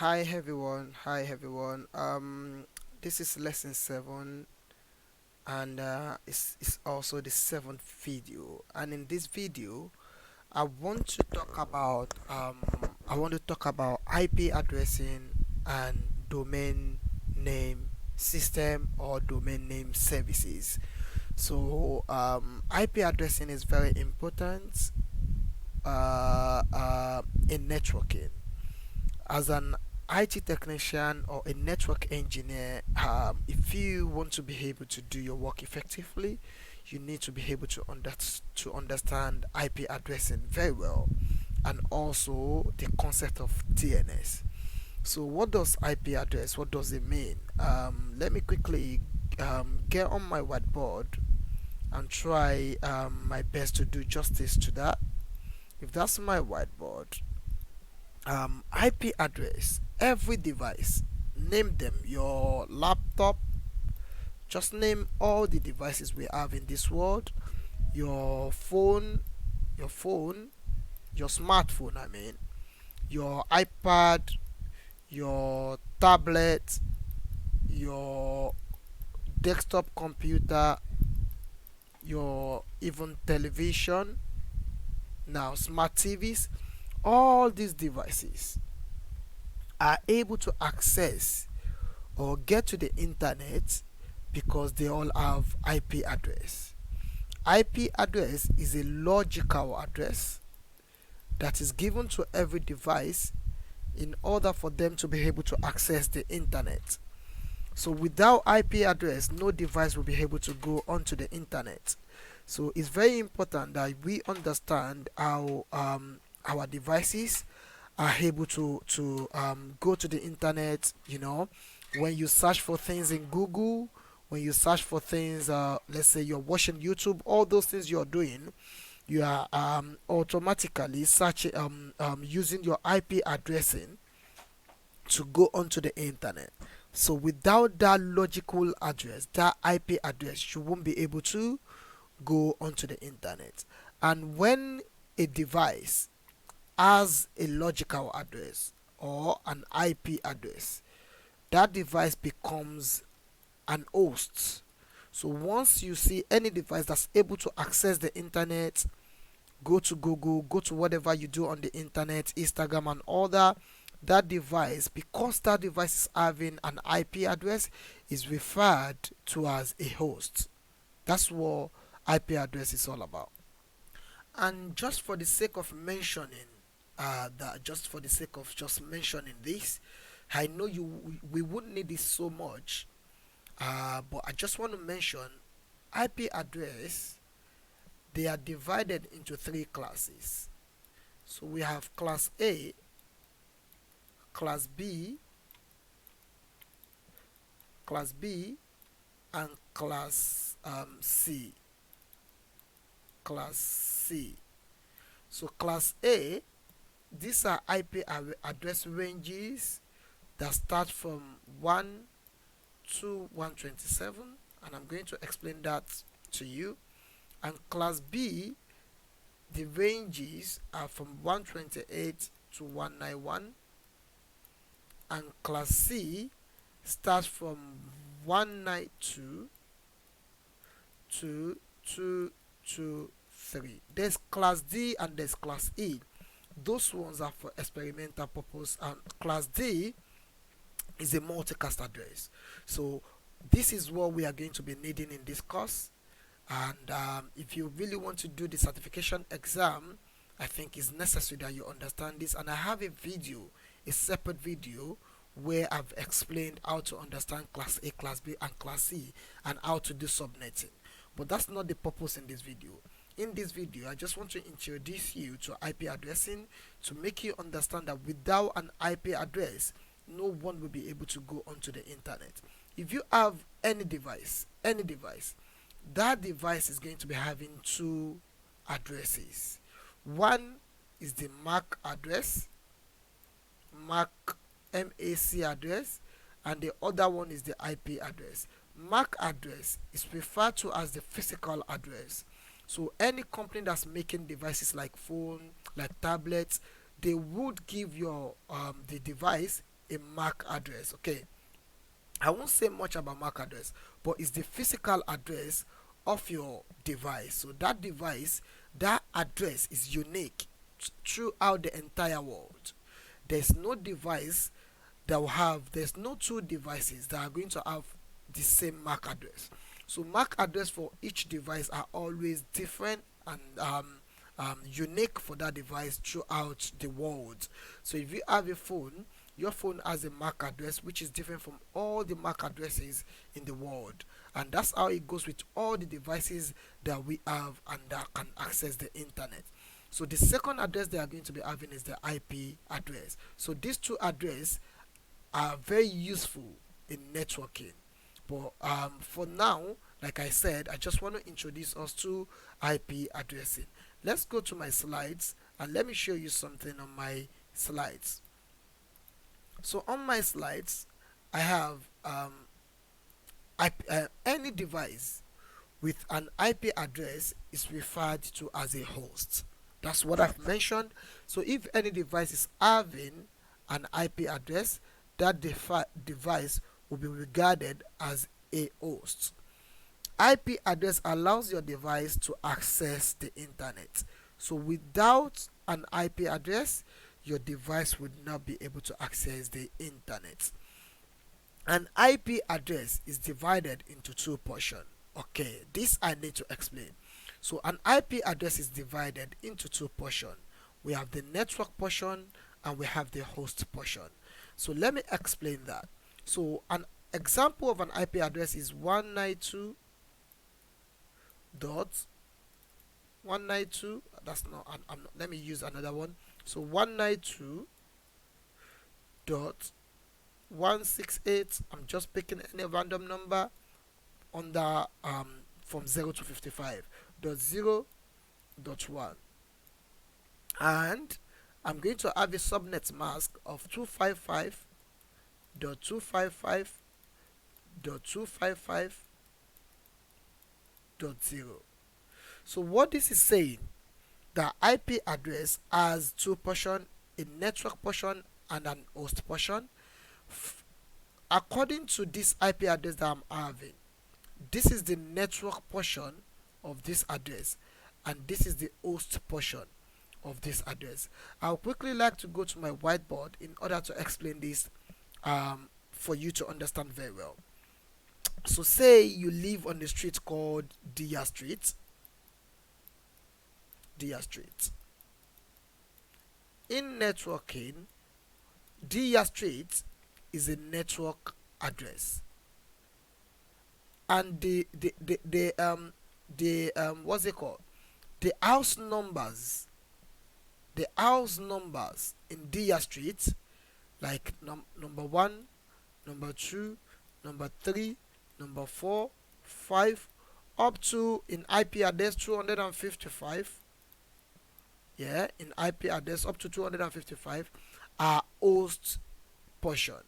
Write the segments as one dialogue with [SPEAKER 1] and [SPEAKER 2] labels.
[SPEAKER 1] Hi everyone. This is lesson 7, and it's also the seventh video. And in this video, I want to talk about IP addressing and domain name system or domain name services. So IP addressing is very important in networking. As an IT technician or a network engineer, if you want to be able to do your work effectively, you need to be able to understand IP addressing very well, and also the concept of DNS. So, what does IP address? What does it mean? Let me quickly get on my whiteboard and try my best to do justice to that. If that's my whiteboard, IP address, every device, name them. Your laptop, just name all the devices we have in this world. Your phone, your phone, your smartphone, I mean, your iPad, your tablet, your desktop computer, your even television, now smart TVs, all these devices are able to access or get to the internet because they all have IP address. IP address is a logical address that is given to every device in order for them to be able to access the internet. So without IP address, no device will be able to go onto the internet. So it's very important that we understand how our devices are able to go to the internet. When you search for things in Google, when you search for things, let's say you're watching YouTube, all those things you're doing, you are automatically searching, using your IP addressing to go onto the internet. So without that logical address, that IP address, you won't be able to go onto the internet. And when a device has a logical address or an IP address, that device becomes an host. So once you see any device that's able to access the internet, go to Google, go to whatever you do on the internet, Instagram and all that, that device, because that device is having an IP address, is referred to as a host. That's what IP address is all about. And just for the sake of mentioning just for the sake of just mentioning this, I know we wouldn't need this so much, but I just want to mention IP address. They are divided into three classes. So we have class A, class B, and C. Class C. So class A, these are IP address ranges that start from 1 to 127, and I'm going to explain that to you. And class B, the ranges are from 128 to 191, and class C starts from 192 to 223. There's class D and there's class E. Those ones are for experimental purpose, and class D is a multicast address. So this is what we are going to be needing in this course. And if you really want to do the certification exam, I think it's necessary that you understand this. And I have a separate video, where I've explained how to understand class A, class B, and class C, and how to do subnetting. But that's not the purpose in this video. In this video, I just want to introduce you to IP addressing, to make you understand that without an IP address, no one will be able to go onto the internet. If you have any device, that device is going to be having two addresses. One is the MAC address, MAC address, and the other one is the IP address. MAC address is referred to as the physical address. So any company that's making devices like phone, like tablets, they would give your the device a MAC address. Okay, I won't say much about MAC address, but it's the physical address of your device. So that device, that address is unique throughout the entire world. There's no device that will have, there's no two devices that are going to have the same MAC address. So MAC address for each device are always different and unique for that device throughout the world. So if you have a phone, your phone has a MAC address which is different from all the MAC addresses in the world, and that's how it goes with all the devices that we have and that can access the internet. So the second address they are going to be having is the IP address. So these two addresses are very useful in networking. But for now, like I said, I just want to introduce us to IP addressing. Let's go to my slides and let me show you something on my slides. So on my slides, I have any device with an IP address is referred to as a host. That's what I've mentioned. So if any device is having an IP address, that device will be regarded as a host. IP address allows your device to access the internet. So without an IP address, your device would not be able to access the internet. An IP address is divided into two portions. Okay, this I need to explain. So an IP address is divided into two portions. We have the network portion and we have the host portion. So let me explain that. So an example of an IP address is 192.192. That's not. I'm not. Let me use another one. So 192.168. I'm just picking any random number under from 0 to 55. .0.1, and I'm going to have a subnet mask of 255.255.255.0. So what this is saying, the IP address has two portions, a network portion and an host portion. According to this IP address that I'm having, this is the network portion of this address and this is the host portion of this address. I'll quickly like to go to my whiteboard in order to explain this for you to understand very well. So say you live on the street called Dia Street. In networking, Dia Street is a network address, and the what's it called, the house numbers in Dia Street, like number 1, number 2, number 3, number 4, 5, up to in IP address 255. Yeah, in IP address up to 255 are host portion.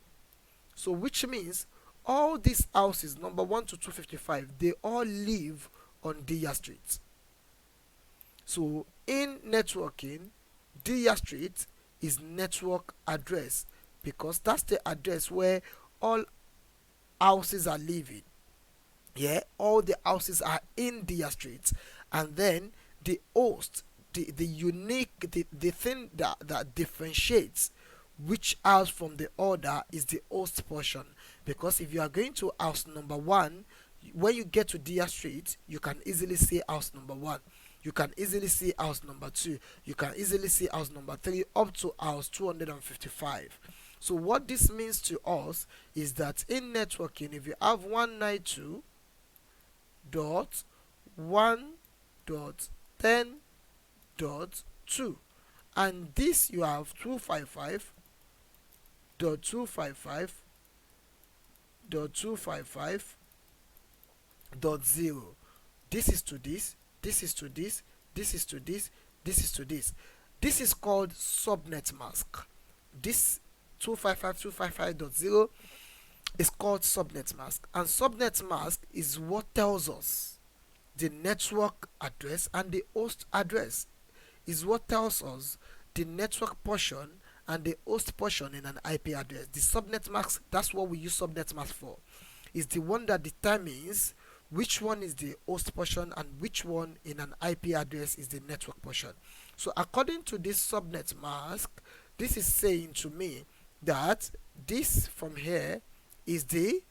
[SPEAKER 1] So which means all these houses number 1 to 255, they all live on Dia Street. So in networking, Dia Street is network address because that's the address where all houses are living. Yeah, all the houses are in Dia Street, and then the host, the unique, the thing that differentiates which house from the other is the host portion. Because if you are going to house number 1, when you get to Dia Street, you can easily see house number 1, you can easily see house number 2, you can easily see house number 3 up to house 255. So what this means to us is that in networking, if you have 192.1.10.2 and this you have 255.255.255.0, this is to this, this is to this, this is to this, this is to this. This is called subnet mask. This 255.255.0 is called subnet mask, and subnet mask is what tells us the network address, and the host address is what tells us the network portion and the host portion in an IP address. The subnet mask, that's what we use subnet mask for, is the one that determines which one is the host portion and which one in an IP address is the network portion. So according to this subnet mask, this is saying to me that this from here is the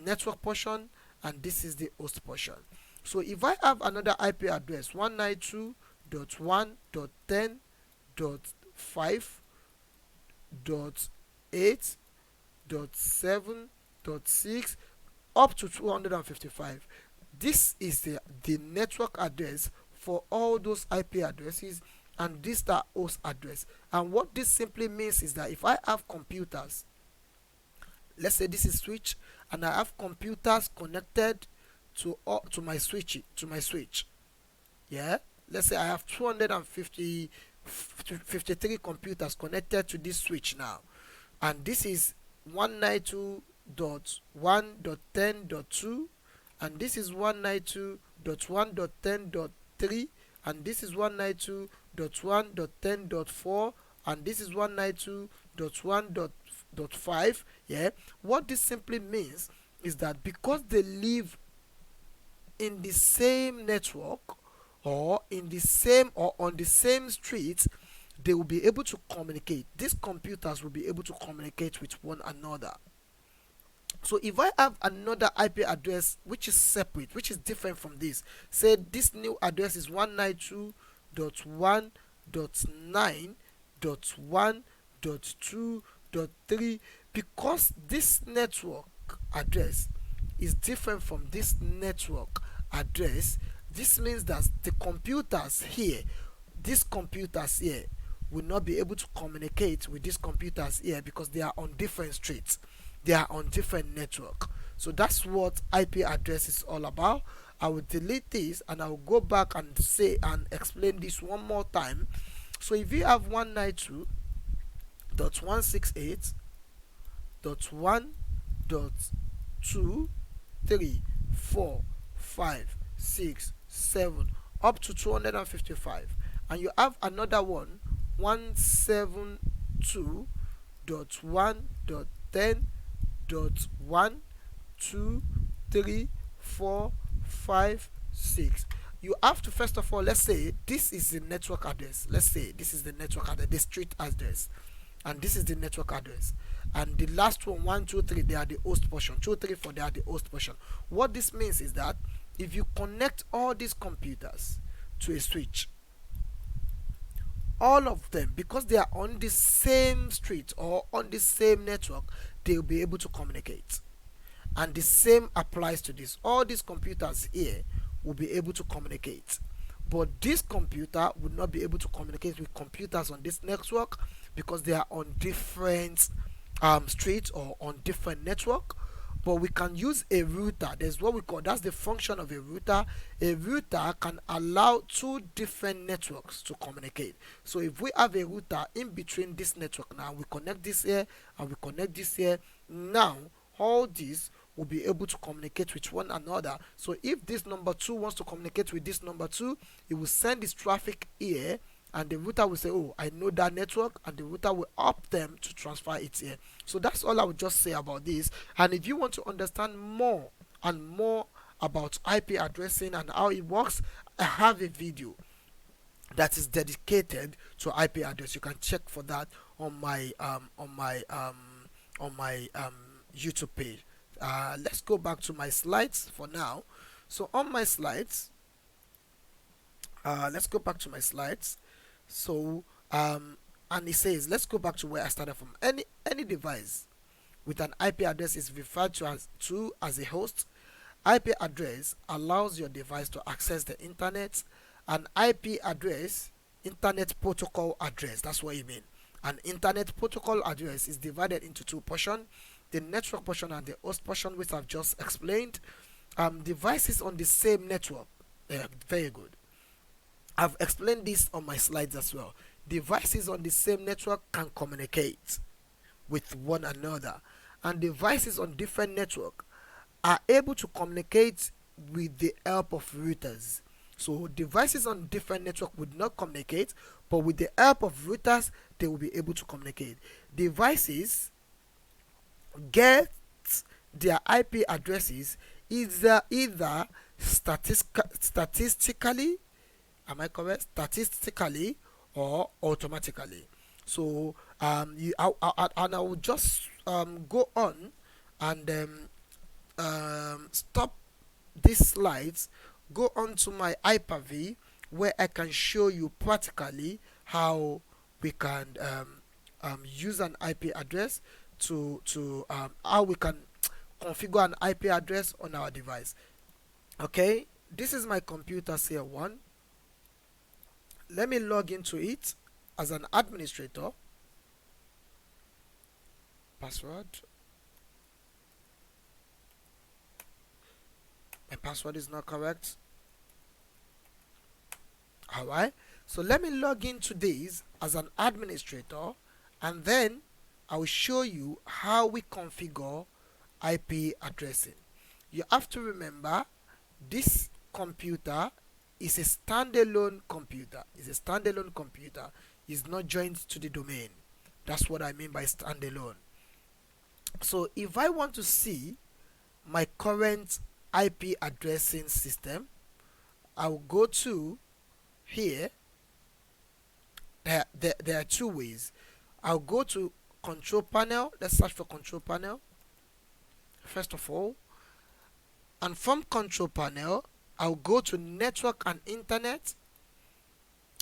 [SPEAKER 1] network portion and this is the host portion. So if I have another IP address 192.1.10.5.8.7.6 up to 255, this is the network address for all those IP addresses, and this is the host address. And what this simply means is that if I have computers, let's say this is switch, and I have computers connected to my switch, yeah, let's say I have 253 computers connected to this switch now, and this is 192.1.10.2, and this is 192.1.10.3, and this is 192.1.10.4, and this is 192.1.5. Yeah, what this simply means is that because they live in the same network, or in the same or on the same street, they will be able to communicate. These computers will be able to communicate with one another. So if I have another IP address which is separate, which is different from this, say this new address is 192.1.9.1.2.3, because this network address is different from this network address, this means that the computers here, these computers here, will not be able to communicate with these computers here because they are on different streets, they are on different network. So that's what IP address is all about. I will delete this and I will go back and say and explain this one more time. So if you have 192.168.1.2.3.4.5.6.7 up to 255, and you have another one 172.1.10.1.2.3.4.5.6, you have to first of all, let's say this is the network address, let's say this is the network address, the street address, and this is the network address, and the last one 1 2 3, they are the host portion, 2 3 4, they are the host portion. What this means is that if you connect all these computers to a switch, all of them, because they are on the same street or on the same network, they will be able to communicate. And the same applies to this. All these computers here will be able to communicate, but this computer would not be able to communicate with computers on this network because they are on different streets or on different network. But we can use a router. There's what we call, that's the function of a router. A router can allow two different networks to communicate. So if we have a router in between this network, now we connect this here and we connect this here, now all these will be able to communicate with one another. So if this number 2 wants to communicate with this number 2, it will send this traffic here, and the router will say, oh, I know that network, and the router will opt them to transfer it here. So that's all I would just say about this. And if you want to understand more and more about IP addressing and how it works, I have a video that is dedicated to IP address. You can check for that on my YouTube page. Let's go back to my slides for now. So on my slides, let's go back to my slides. So and it says, let's go back to where I started from. Any device with an IP address is referred to as a host. IP address allows your device to access the internet. An IP address, internet protocol address, that's what you mean. An internet protocol address is divided into two portions: the network portion and the host portion, which I've just explained. Devices on the same network, very good. I've explained this on my slides as well. Devices on the same network can communicate with one another, and devices on different network are able to communicate with the help of routers. So devices on different network would not communicate, but with the help of routers, they will be able to communicate. Devices get their IP addresses either statistically, am I correct? Statistically or automatically. So and I will just go on and stop these slides, go on to my Hyper-V where I can show you practically how we can use an IP address to how we can configure an IP address on our device. Okay, this is my computer CL1. Let me log into it as an administrator. Password. My password is not correct. Alright, so let me log into this as an administrator, and then I will show you how we configure IP addressing. You have to remember this computer is a standalone computer. It's a standalone computer. It's not joined to the domain. That's what I mean by standalone. So if I want to see my current IP addressing system, I will go to here. There are two ways. I'll go to control panel. Let's search for control panel first of all, and from control panel I'll go to network and internet,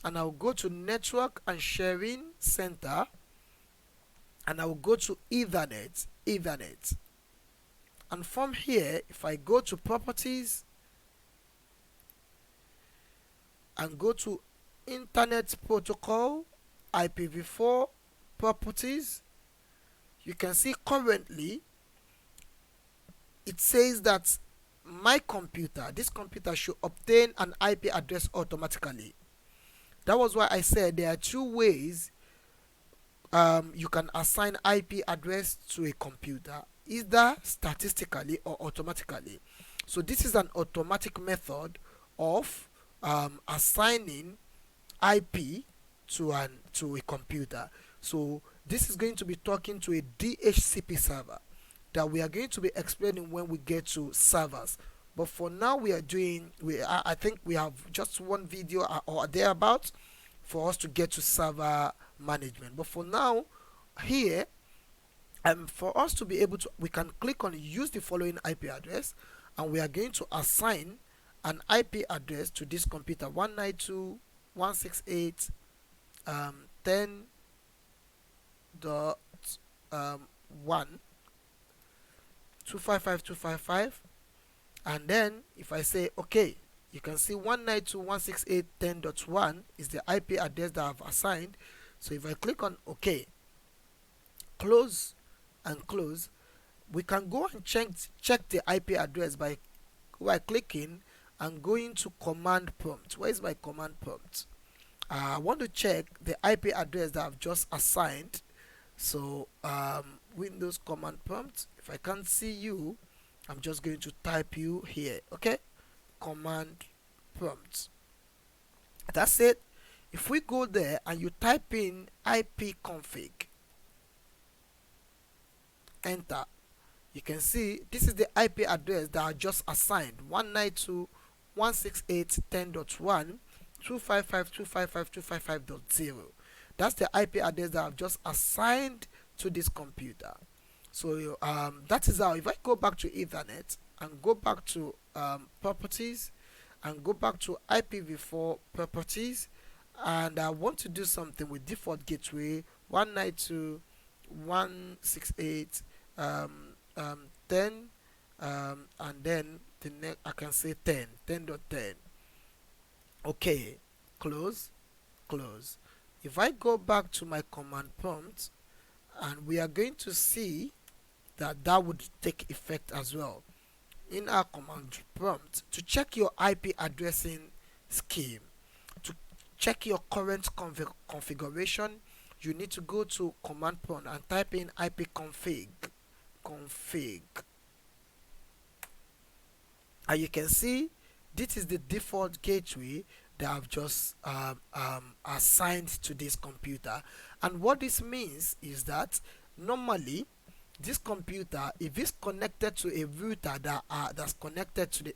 [SPEAKER 1] and I'll go to network and sharing center, and I'll go to Ethernet. And from here, if I go to properties and go to internet protocol IPv4 properties, you can see currently it says that this computer should obtain an IP address automatically. That was why I said there are two ways you can assign IP address to a computer, either statistically or automatically. So this is an automatic method of assigning IP to a computer. So this is going to be talking to a DHCP server that we are going to be explaining when we get to servers. But for now, I think we have just one video or thereabout for us to get to server management. But for now, here, for us to be able to, we can click on use the following IP address, and we are going to assign an IP address to this computer: 192.168.10.1 255.255, and then if I say OK, you can see 192.168.10.1 is the IP address that I've assigned. So if I click on OK, close and close, we can go and check the IP address by clicking and going to command prompt. Where is my command prompt? I want to check the IP address that I've just assigned. So Windows command prompt. If I can't see you, I'm just going to type you here. Okay, command prompt. That's it. If we go there and you type in ipconfig, enter, you can see this is the IP address that I just assigned: 192.168.10.1 255.255.255.0. That's the IP address that I've just assigned to this computer. So that is how. If I go back to Ethernet and go back to properties and go back to IPv4 properties, and I want to do something with default gateway 192.168 10 and then the next I can say 10.10. Okay, close. If I go back to my command prompt, and we are going to see that would take effect as well. In our command prompt, to check your IP addressing scheme, to check your current configuration, you need to go to command prompt and type in ipconfig. And you can see this is the default gateway that I've just assigned to this computer. And what this means is that normally this computer, if it's connected to a router that's connected to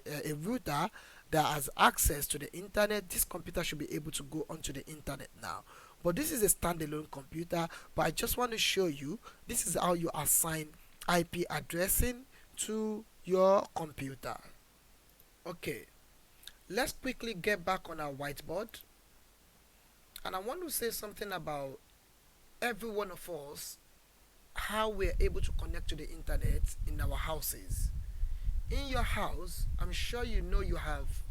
[SPEAKER 1] a router that has access to the internet, this computer should be able to go onto the internet now. But this is a standalone computer. But I just want to show you, this is how you assign IP addressing to your computer. Okay, let's quickly get back on our whiteboard, and I want to say something about every one of us, how we're able to connect to the internet in our houses. In your house, I'm sure you know you have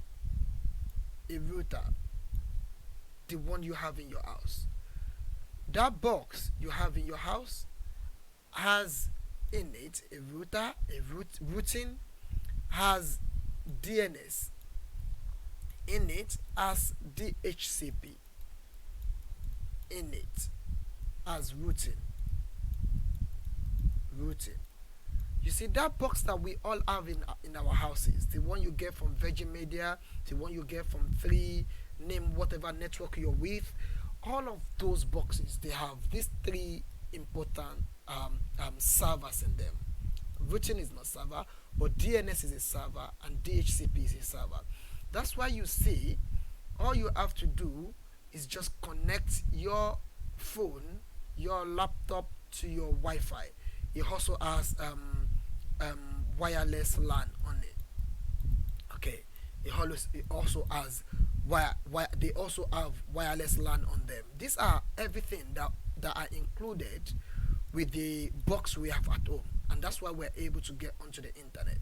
[SPEAKER 1] a router, the one you have in your house. That box you have in your house has in it a router, routing, has DNS in it, as DHCP in it, as routing. You see that box that we all have in our houses, the one you get from Virgin Media, the one you get from Three, name whatever network you're with, all of those boxes, they have these three important servers in them. Routing is not server, but DNS is a server and DHCP is a server. That's why you see, all you have to do is just connect your phone, your laptop to your Wi-Fi. It also has wireless LAN on it. Okay, it also has they also have wireless LAN on them. These are everything that are included with the box we have at home, and that's why we're able to get onto the internet.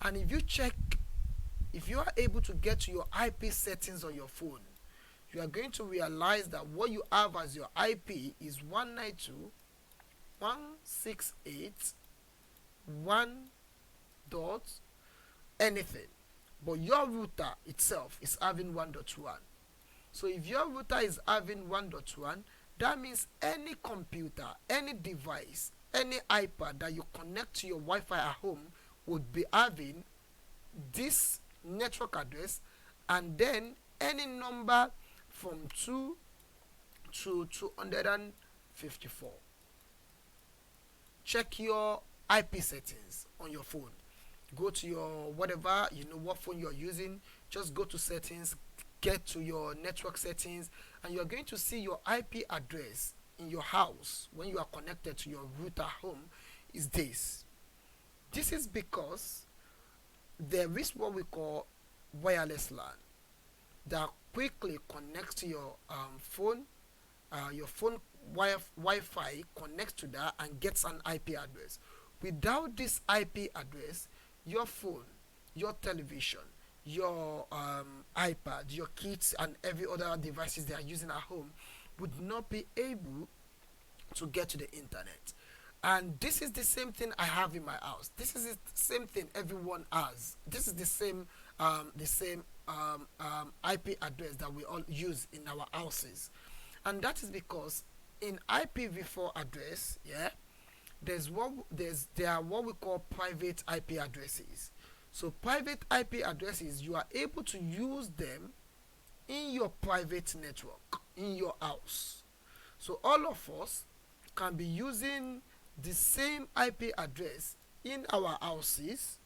[SPEAKER 1] And if you check, if you are able to get to your IP settings on your phone, you are going to realize that what you have as your IP is 192.168.1 dot anything, but your router itself is having 1.1. So if your router is having 1.1, that means any computer, any device, any iPad that you connect to your Wi-Fi at home would be having this network address, and then any number from 2 to 254. Check your IP settings on your phone. Go to your whatever, you know what phone you're using, just go to settings, get to your network settings, and you're going to see your IP address in your house when you are connected to your router home is this. This is because there is what we call wireless LAN that quickly connects to your phone. Your phone Wi-Fi connects to that and gets an IP address. Without this IP address, your phone, your television, your iPad, your kids, and every other devices they are using at home would not be able to get to the internet. And this is the same thing I have in my house. This is the same thing everyone has. This is the same IP address that we all use in our houses, and that is because in IPv4 address, there are what we call private IP addresses. So private IP addresses, you are able to use them in your private network in your house. So all of us can be using the same IP address in our houses,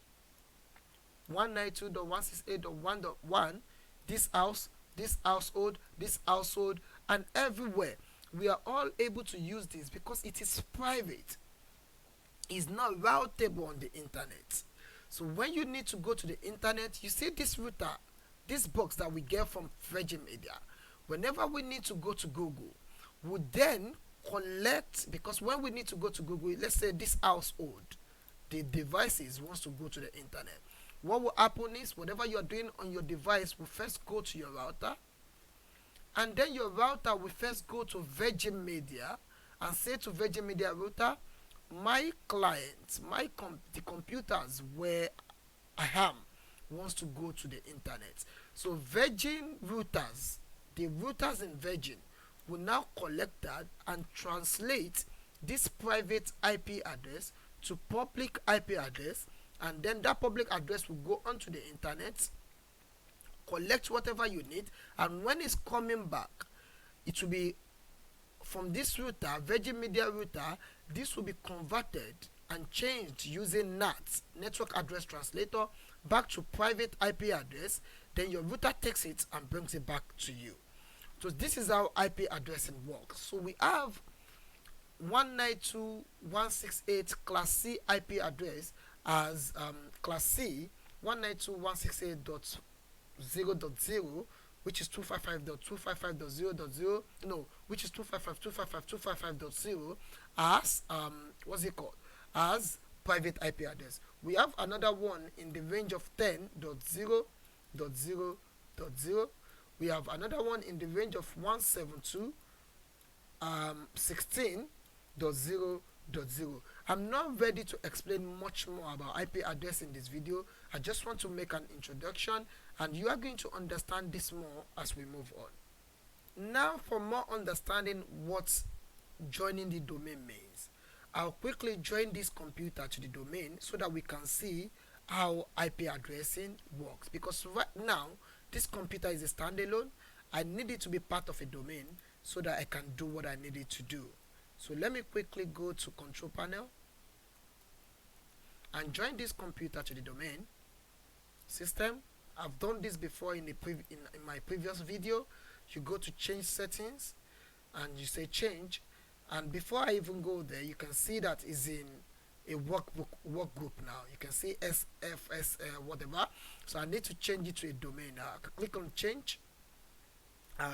[SPEAKER 1] 192.168.1.1, this house, this household, and everywhere. We are all able to use this because it is private. It's not routable on the internet. So when you need to go to the internet, you see this router, this box that we get from Virgin Media. Whenever we need to go to Google, we then collect, because when we need to go to Google, let's say this household, the devices wants to go to the internet. What will happen is, whatever you're doing on your device will first go to your router, and then your router will first go to Virgin Media and say to Virgin Media router, my clients, the computers where I am wants to go to the internet. So Virgin routers, the routers in Virgin, will now collect that and translate this private IP address to public IP address, and then that public address will go onto the internet, collect whatever you need, and when it's coming back, it will be from this router, Virgin Media router, this will be converted and changed using NAT, Network Address Translator, back to private IP address. Then your router takes it and brings it back to you. So this is how IP addressing works. So we have 192.168 class C IP address as class C 192.168.0.0, which is 255.255.0.0, no, which is 255.255.255.0 as what's it called, as private IP address. We have another one in the range of 10.0.0.0. We have another one in the range of 172.16.0.0. I'm not ready to explain much more about IP address in this video. I just want to make an introduction, and you are going to understand this more as we move on. Now, for more understanding what joining the domain means, I'll quickly join this computer to the domain so that we can see how IP addressing works. Because right now, this computer is a standalone. I need it to be part of a domain so that I can do what I need it to do. So let me quickly go to control panel and join this computer to the domain system. I've done this before in my previous video. You go to change settings and you say change, and before I even go there, you can see that is in a work group now. You can see SFS whatever. So I need to change it to a domain. Now I can click on change.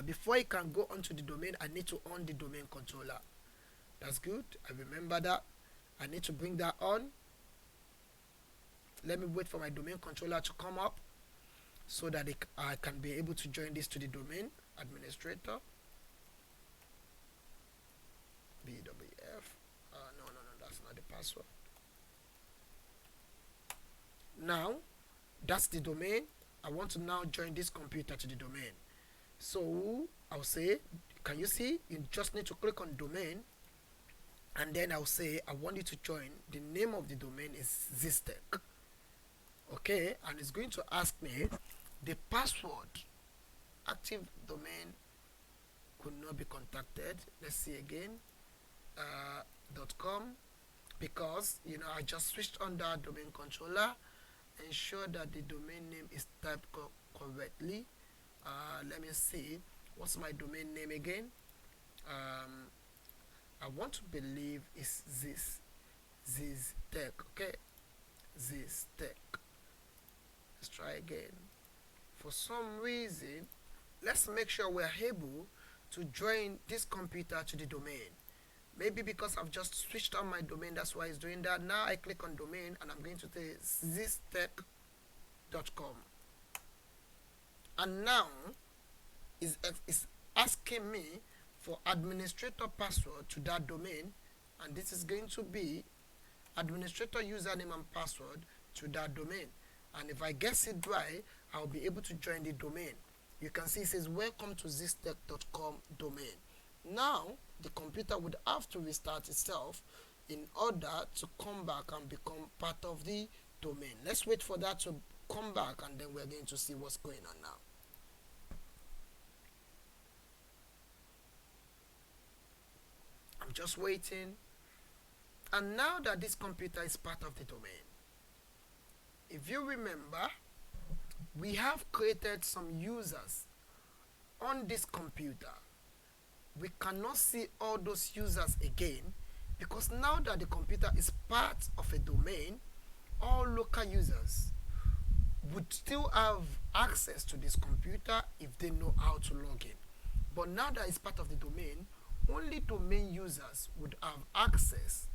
[SPEAKER 1] Before I can go onto the domain, I need to on the domain controller. That's good. I remember that. I need to bring that on. Let me wait for my domain controller to come up so that I can be able to join this to the domain administrator. BWF. No, that's not the password. Now, that's the domain. I want to now join this computer to the domain. So, I'll say, can you see? You just need to click on domain, and then I'll say, I want you to join. The name of the domain is Zistech. Okay, and it's going to ask me the password. Active domain could not be contacted. Let's see again. .com, because I just switched on that domain controller. Ensure that the domain name is typed correctly. Let me see, what's my domain name again? I want to believe it's Zistech. Okay, Zistech. Let's try again. For some reason, let's make sure we're able to join this computer to the domain. Maybe because I've just switched on my domain, that's why it's doing that. Now I click on domain and I'm going to say zistech.com. And now it's asking me for administrator password to that domain, and this is going to be administrator username and password to that domain. And if I guess it right, I'll be able to join the domain. You can see it says welcome to zistech.com domain. Now the computer would have to restart itself in order to come back and become part of the domain. Let's wait for that to come back, and then we're going to see what's going on now. I'm just waiting. And now that this computer is part of the domain, if you remember, we have created some users on this computer. We cannot see all those users again, because now that the computer is part of a domain, all local users would still have access to this computer if they know how to log in. But now that it's part of the domain, only domain users would have access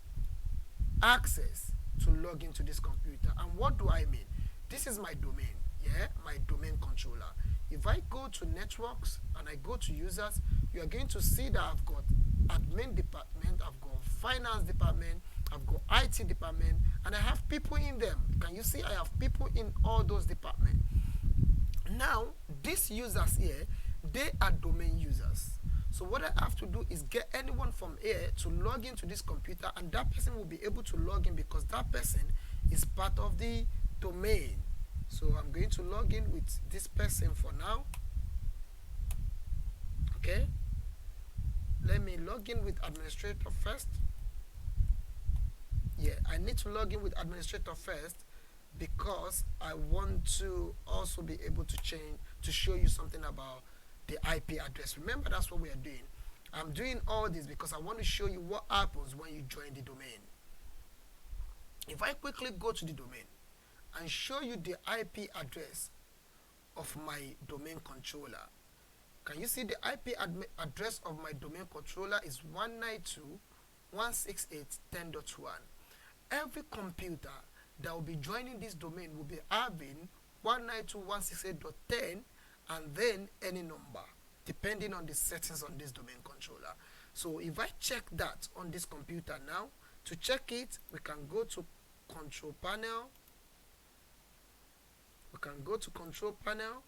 [SPEAKER 1] to log into this computer. And what do I mean? This is my domain, my domain controller. If I go to networks and I go to users, you are going to see that I've got admin department, I've got finance department, I've got IT department, and I have people in them. Can you see I have people in all those departments? Now, these users here, they are domain users. So what I have to do is get anyone from here to log into this computer, and that person will be able to log in because that person is part of the domain. So I'm going to log in with this person for now. Okay. let me log in with administrator first. Yeah, I need to log in with administrator first because I want to also be able to change, to show you something about the IP address. Remember, that's what we are doing. I'm doing all this because I want to show you what happens when you join the domain. If I quickly go to the domain and show you the IP address of my domain controller, can you see the IP address of my domain controller is 192.168.10.1. Every computer that will be joining this domain will be having 192.168.10 and then any number depending on the settings on this domain controller. So if I check that on this computer now, to check it, we can go to control panel. We can go to control panel,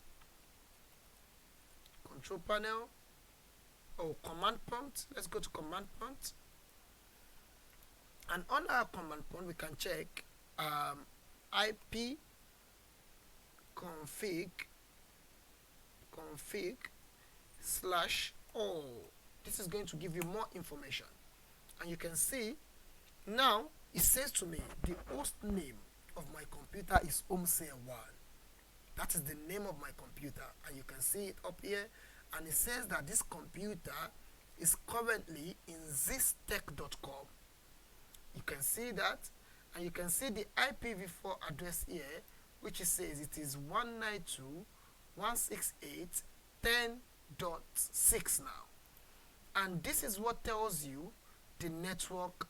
[SPEAKER 1] or command prompt. Let's go to command prompt. And on our command prompt, we can check IP config /all. This is going to give you more information. And you can see now it says to me the host name of my computer is HomeSail1. That is the name of my computer, and you can see it up here, and it says that this computer is currently in zistech.com. You can see that, and you can see the IPv4 address here, which it says it is 192.168.10.6 now. And this is what tells you the network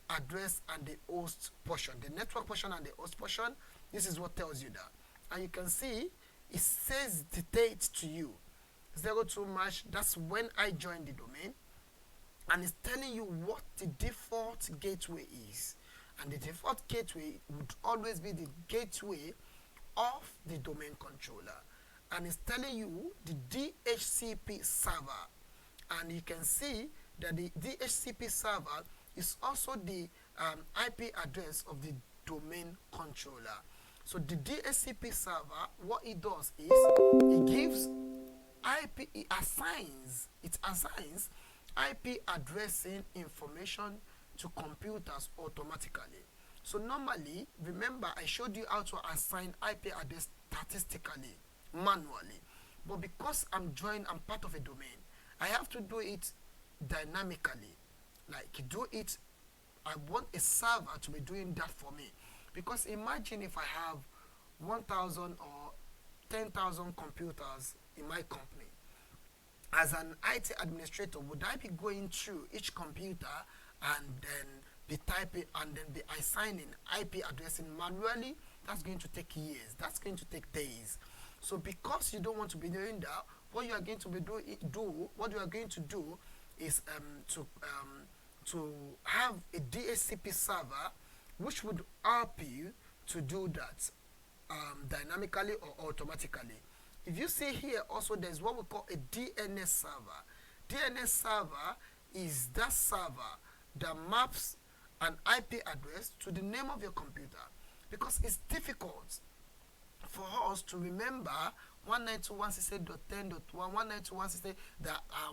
[SPEAKER 1] address and the host portion. The network portion and the host portion, this is what tells you that. And you can see it says the date to you, 02 March. That's when I joined the domain, and it's telling you what the default gateway is. And the default gateway would always be the gateway of the domain controller, and it's telling you the DHCP server. And you can see that the DHCP server is also the IP address of the domain controller. So the DHCP server, what it does is it gives IP, it assigns IP addressing information to computers automatically. So normally, remember I showed you how to assign IP address statistically, manually. But because I'm part of a domain, I have to do it dynamically. Like I want a server to be doing that for me. Because imagine if I have 1,000 or 10,000 computers in my company. As an IT administrator, would I be going through each computer and then be typing and then be assigning IP addressing manually? That's going to take years. That's going to take days. So because you don't want to be doing that, what you are going to be do is to have a DHCP server which would help you to do that dynamically or automatically. If you see here also, there's what we call a DNS server. DNS server is that server that maps an IP address to the name of your computer, because it's difficult for us to remember 192.168.10.1,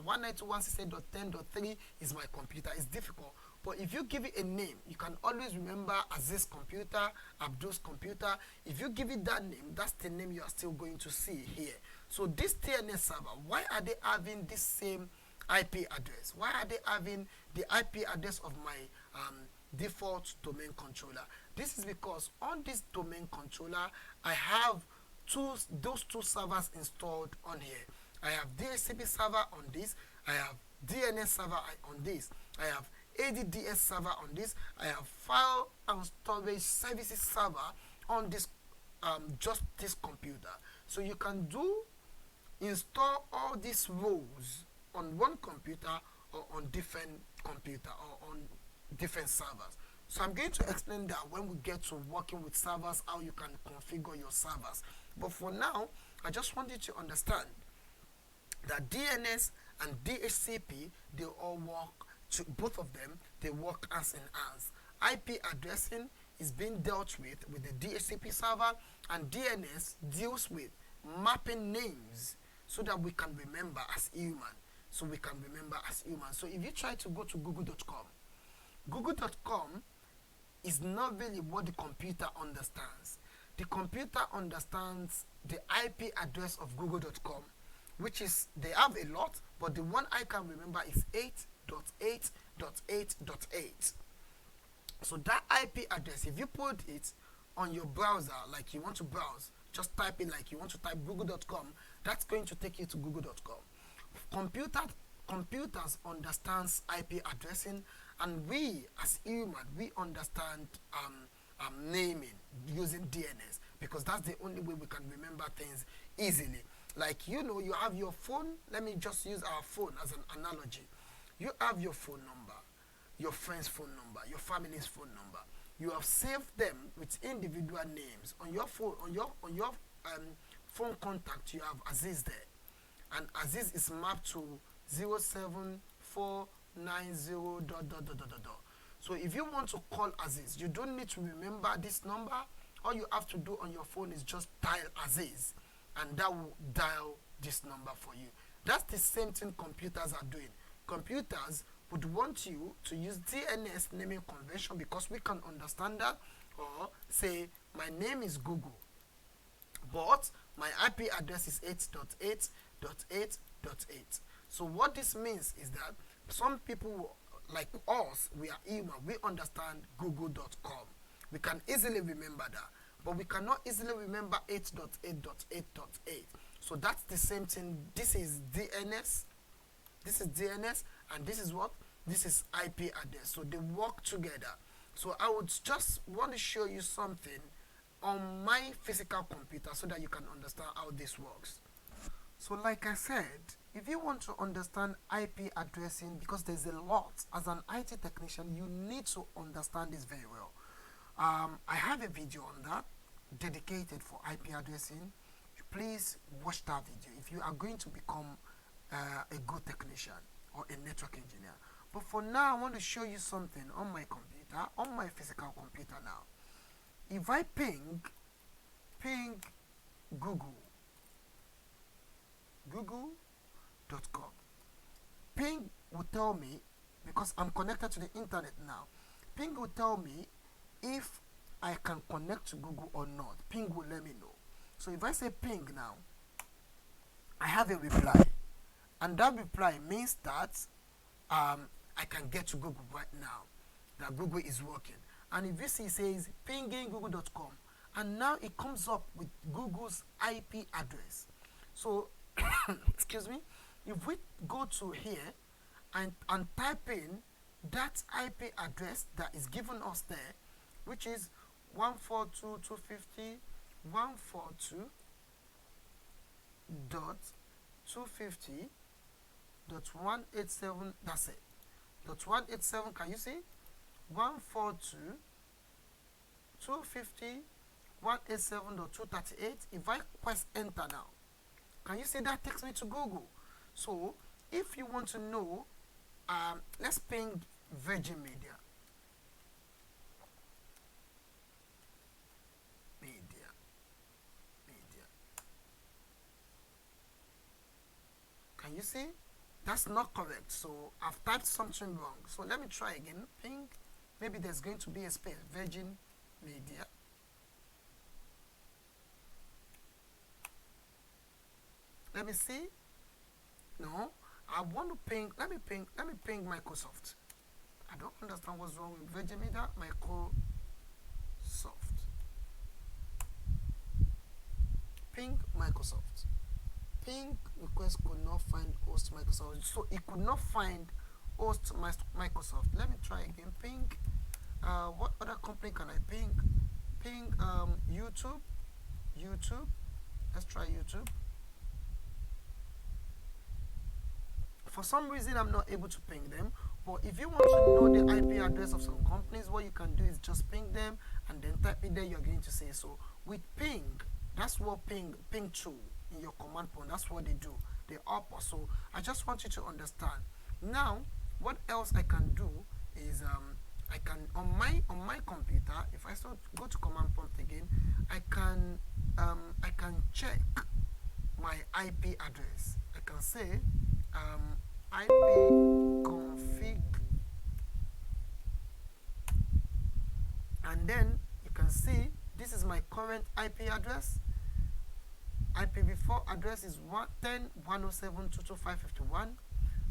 [SPEAKER 1] 192.168.10.3 is my computer. It's difficult. But if you give it a name, you can always remember Aziz's computer, Abdul's computer. If you give it that name, that's the name you are still going to see here. So this DNS server, why are they having this same IP address? Why are they having the IP address of my default domain controller? This is because on this domain controller, I have those two servers installed on here. I have DHCP server on this. I have DNS server on this. I have ADDS server on this. I have file and storage services server on this, just this computer. So you can install all these rows on one computer or on different computer or on different servers. So I'm going to explain that when we get to working with servers, how you can configure your servers. But for now, I just want you to understand that DNS and DHCP, they all work. Both of them, they work hands in hands. IP addressing is being dealt with the DHCP server, and DNS deals with mapping names so that we can remember as human. so we can remember as humans. So if you try to go to google.com, google.com is not really what the computer understands. The computer understands the IP address of google.com, which is, they have a lot, but the one I can remember is 8.8.8.8. So that IP address, if you put it on your browser, like you want to browse, just type in like you want to type google.com, that's going to take you to google.com. Computers understands IP addressing, and we as human, we understand naming using DNS, because that's the only way we can remember things easily. Like, you have your phone. Let me just use our phone as an analogy. You have your phone number, your friend's phone number, your family's phone number. You have saved them with individual names on your phone. On your phone contact, you have Aziz there, and Aziz is mapped to 07490 dot dot dot dot dot dot. So if you want to call Aziz, you don't need to remember this number. All you have to do on your phone is just dial Aziz, and that will dial this number for you. That's the same thing computers are doing. Computers would want you to use DNS naming convention, because we can understand that, or say my name is Google, but my IP address is 8.8.8.8. So what this means is that some people like us, we are human, we understand google.com. We can easily remember that, but we cannot easily remember 8.8.8.8. So that's the same thing. This is DNS, and this is what? This is IP address. So they work together. So I would just want to show you something on my physical computer so that you can understand how this works. So like I said, if you want to understand IP addressing, because there's a lot, as an IT technician, you need to understand this very well. I have a video on that dedicated for IP addressing. Please watch that video if you are going to become a good technician or a network engineer. But for now, I want to show you something on my computer, on my physical computer now. If I ping google.com, ping will tell me, because I'm connected to the internet now, ping will tell me if I can connect to Google or not. Ping will let me know. So if I say ping now, I have a reply, and that reply means that I can get to Google right now, that Google is working. And if you see, it says pinging google.com, and now it comes up with Google's IP address. So excuse me, if we go to here and type in that IP address that is given us there, which is 142.250.250.187, that's it. .187, can you see? 142.250.187.238. If I press enter now, can you see that takes me to Google? So if you want to know, let's ping Virgin Media. Can you see? That's not correct. So I've typed something wrong. So let me try again. Ping. Maybe there's going to be a space. Virgin Media. Let me see. No, I want to ping. Let me ping Microsoft. I don't understand what's wrong with Virgin Media. Microsoft. Ping Microsoft. Ping request could not find host Microsoft. So it could not find host Microsoft. Let me try again. Ping. What other company can I ping? Ping YouTube. Let's try YouTube. For some reason, I'm not able to ping them. But if you want to know the IP address of some companies, what you can do is just ping them and then type it there. You're going to say so. With ping, that's what ping to in your command prompt. That's what they do. They up. So I just want you to understand. Now, what else I can do is I can on my computer. If I start go to command prompt again, I can check my IP address. I can say ipconfig, and then you can see this is my current IP address. IPv4 address is 10.107.225.51.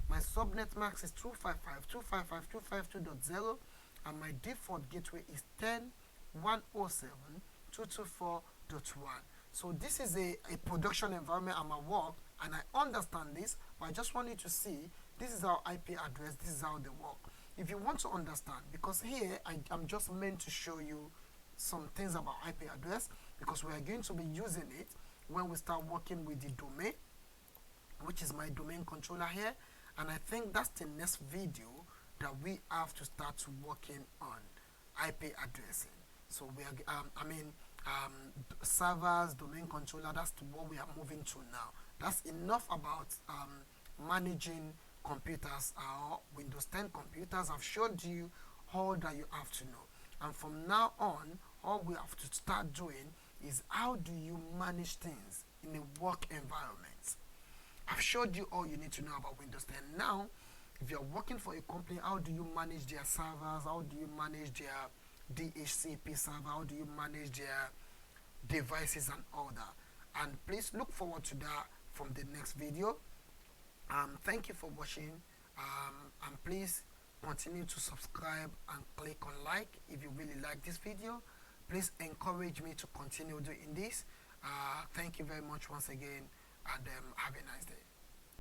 [SPEAKER 1] My subnet mask is 255.255.252.0, and my default gateway is 10.107.224.1. So this is a production environment. I'm at work and I understand this, but I just want you to see this is our IP address, this is how they work. If you want to understand, because here I'm just meant to show you some things about IP address, because we are going to be using it when we start working with the domain, which is my domain controller here. And I think that's the next video that we have to start working on IP addressing. So we are, servers, domain controller, that's what we are moving to now. That's enough about managing computers or Windows 10 computers. I've showed you all that you have to know. And from now on, all we have to start doing is how do you manage things in a work environment. I've showed you all you need to know about Windows 10. Now, if you're working for a company, how do you manage their servers? How do you manage their DHCP server? How do you manage their devices and all that? And please look forward to that from the next video. Thank you for watching. And please continue to subscribe and click on like if you really like this video. Please encourage me to continue doing this. Thank you very much once again, and have a nice day.